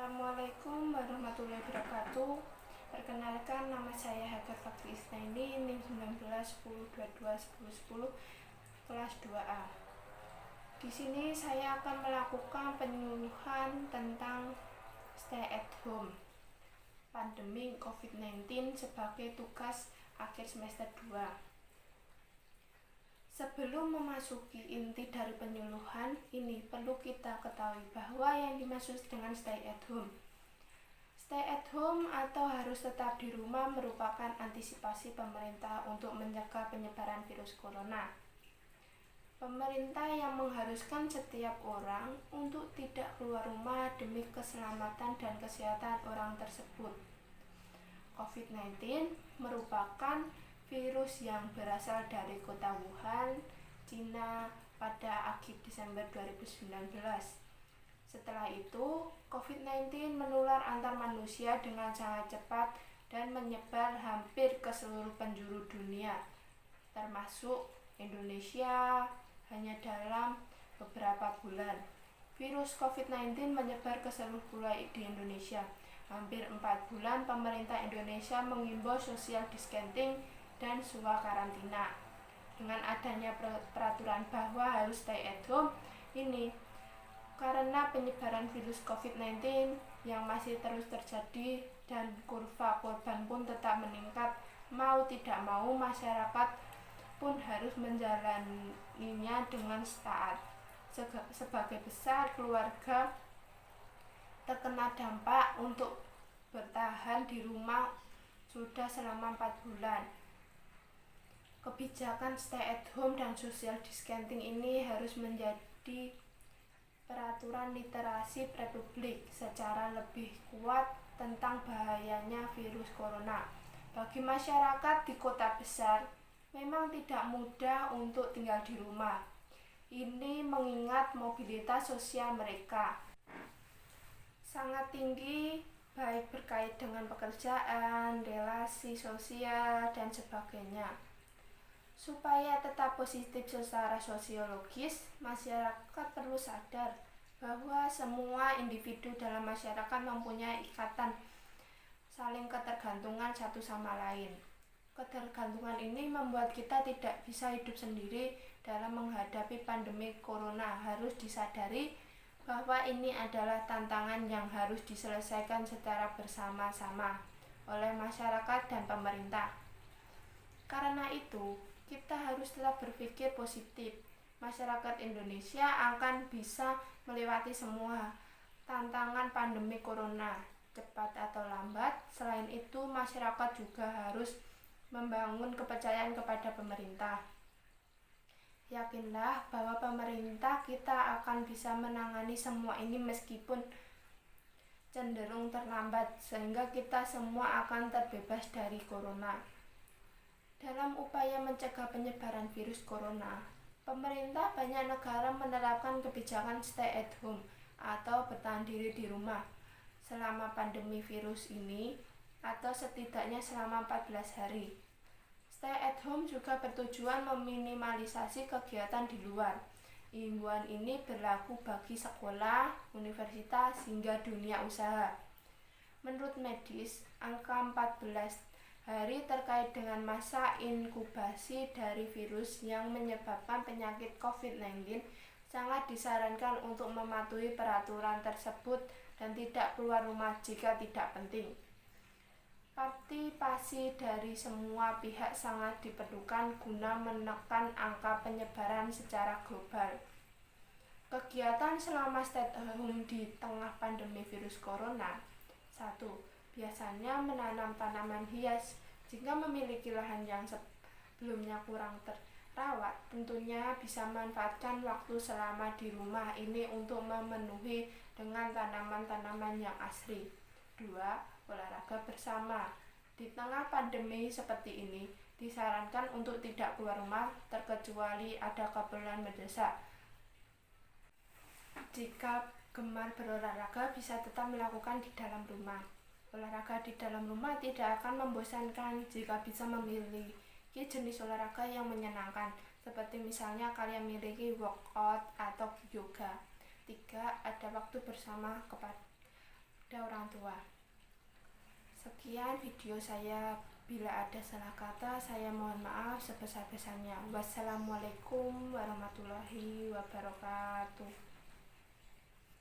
Assalamualaikum warahmatullahi wabarakatuh. Perkenalkan, nama saya Hagar Fakri Isnaini, NIM 19 10 22 10 10 kelas 2A. Di sini saya akan melakukan penyuluhan tentang stay at home pandemi COVID-19 sebagai tugas akhir semester 2. Sebelum memasuki inti dari penyuluhan ini, perlu kita ketahui bahwa yang dimaksud dengan stay at home. Stay at home atau harus tetap di rumah merupakan antisipasi pemerintah untuk mencegah penyebaran virus corona. Pemerintah yang mengharuskan setiap orang untuk tidak keluar rumah demi keselamatan dan kesehatan orang tersebut. COVID-19 merupakan virus yang berasal dari kota Wuhan, Cina pada akhir Desember 2019. Setelah itu, COVID-19 menular antar manusia dengan sangat cepat dan menyebar hampir ke seluruh penjuru dunia, termasuk Indonesia. Hanya dalam beberapa bulan, virus COVID-19 menyebar ke seluruh pulau di Indonesia. Hampir 4 bulan pemerintah Indonesia mengimbau social distancing dan karantina. Dengan adanya peraturan bahwa harus stay at home ini, karena penyebaran virus COVID-19 yang masih terus terjadi dan kurva korban pun tetap meningkat, mau tidak mau masyarakat pun harus menjalaninya dengan taat. Sebagai besar keluarga terkena dampak untuk bertahan di rumah sudah selama 4 bulan. Kebijakan stay at home dan social distancing ini harus menjadi peraturan literasi Republik secara lebih kuat tentang bahayanya virus corona. Bagi masyarakat di kota besar, memang tidak mudah untuk tinggal di rumah. Ini mengingat mobilitas sosial mereka sangat tinggi, baik berkait dengan pekerjaan, relasi sosial, dan sebagainya. Supaya tetap positif secara sosiologis, masyarakat perlu sadar bahwa semua individu dalam masyarakat mempunyai ikatan saling ketergantungan satu sama lain. Ketergantungan ini membuat kita tidak bisa hidup sendiri dalam menghadapi pandemi corona. Harus disadari bahwa ini adalah tantangan yang harus diselesaikan secara bersama-sama oleh masyarakat dan pemerintah. Karena itu, kita harus tetap berpikir positif. Masyarakat Indonesia akan bisa melewati semua tantangan pandemi corona, cepat atau lambat. Selain itu, masyarakat juga harus membangun kepercayaan kepada pemerintah. Yakinlah bahwa pemerintah kita akan bisa menangani semua ini meskipun cenderung terlambat, sehingga kita semua akan terbebas dari corona. Dalam upaya mencegah penyebaran virus corona, pemerintah banyak negara menerapkan kebijakan stay at home atau bertahan diri di rumah selama pandemi virus ini, atau setidaknya selama 14 hari. Stay at home juga bertujuan meminimalisasi kegiatan di luar. Himbauan ini berlaku bagi sekolah, universitas, hingga dunia usaha. Menurut medis, angka 14 hari terkait dengan masa inkubasi dari virus yang menyebabkan penyakit COVID-19 sangat disarankan untuk mematuhi peraturan tersebut dan tidak keluar rumah jika tidak penting. Partisipasi dari semua pihak sangat diperlukan guna menekan angka penyebaran secara global. Kegiatan selama stay at home di tengah pandemi virus corona. 1. Biasanya menanam tanaman hias. Jika memiliki lahan yang sebelumnya kurang terawat, tentunya bisa manfaatkan waktu selama di rumah ini untuk memenuhi dengan tanaman-tanaman yang asri. 2. Olahraga bersama. Di tengah pandemi seperti ini, disarankan untuk tidak keluar rumah terkecuali ada keperluan mendesak. Jika gemar berolahraga, bisa tetap melakukan di dalam rumah. Olahraga di dalam rumah tidak akan membosankan jika bisa memiliki jenis olahraga yang menyenangkan, seperti misalnya kalian memiliki workout atau yoga. 3. Ada waktu bersama orang tua. Sekian video saya, bila ada salah kata saya mohon maaf sebesar-besarnya. Wassalamualaikum warahmatullahi wabarakatuh.